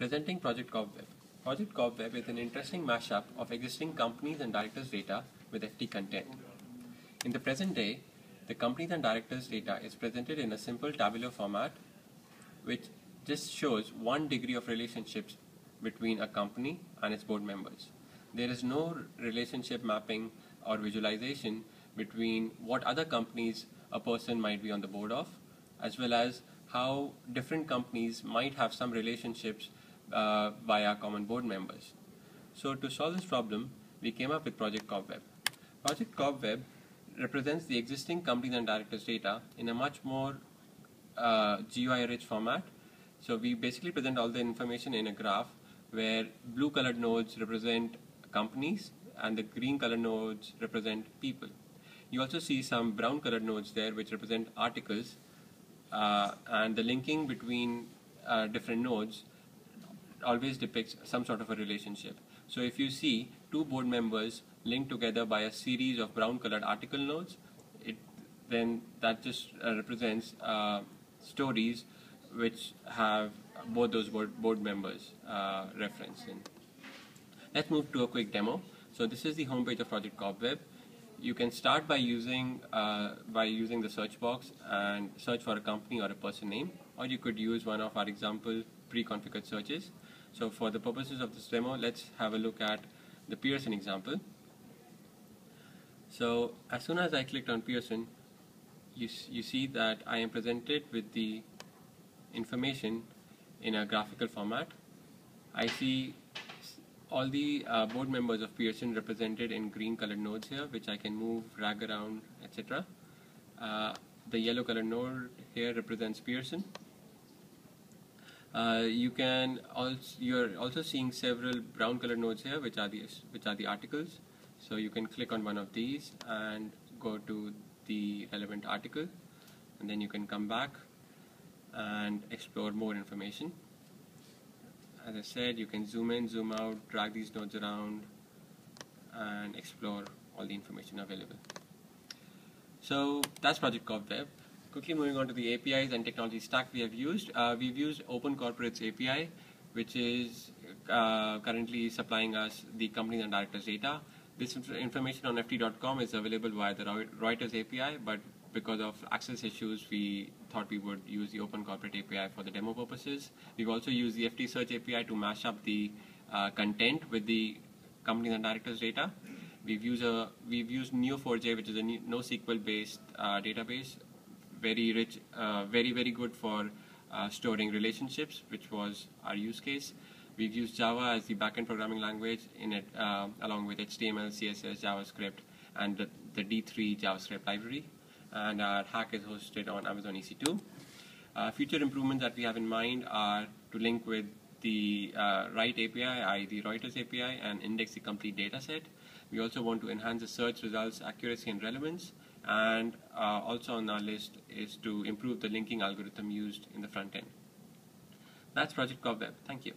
Presenting Project Cobweb. Project Cobweb is an interesting mashup of existing companies and directors' data with FT content. In the present day, the companies and directors' data is presented in a simple tabular format which just shows one degree of relationships between a company and its board members. There is no relationship mapping or visualization between what other companies a person might be on the board of, as well as how different companies might have some relationships via common board members. So to solve this problem, we came up with Project Cobweb. Project Cobweb represents the existing companies and directors data in a much more GUI-rich format. So we basically present all the information in a graph where blue colored nodes represent companies and the green colored nodes represent people. You also see some brown colored nodes there which represent articles, and the linking between different nodes always depicts some sort of a relationship. So if you see two board members linked together by a series of brown colored article nodes, then that just represents stories which have both those board members referenced in. Let's move to a quick demo. So this is the homepage of Project Cobweb. You can start by using the search box and search for a company or a person name, or you could use one of our example pre-configured searches. So for the purposes of this demo, let's have a look at the Pearson example. So as soon as I clicked on Pearson, you see that I am presented with the information in a graphical format. I see all the board members of Pearson represented in green colored nodes here, which I can move, drag around, etc. The yellow colored node here represents Pearson. You're also seeing several brown colored nodes here, which are the articles. So you can click on one of these and go to the relevant article, and then you can come back and explore more information. As I said, you can zoom in, zoom out, drag these nodes around, and explore all the information available. So that's Project Cobweb. Quickly moving on to the APIs and technology stack we have used. We've used Open Corporates API, which is currently supplying us the companies and directors data. This information on ft.com is available via the Reuters API, but because of access issues, we thought we would use the Open Corporate API for the demo purposes. We've also used the FT Search API to mash up the content with the companies and directors data. We've used Neo4j, which is a NoSQL-based database, very rich, very good for storing relationships, which was our use case. We've used Java as the backend programming language in it, along with HTML, CSS, JavaScript, and the D3 JavaScript library. And our hack is hosted on Amazon EC2. Future improvements that we have in mind are to link with the Write API, i.e. the Reuters API, and index the complete data set. We also want to enhance the search results accuracy and relevance, and also on our list is to improve the linking algorithm used in the front end. That's Project Cobweb. Thank you.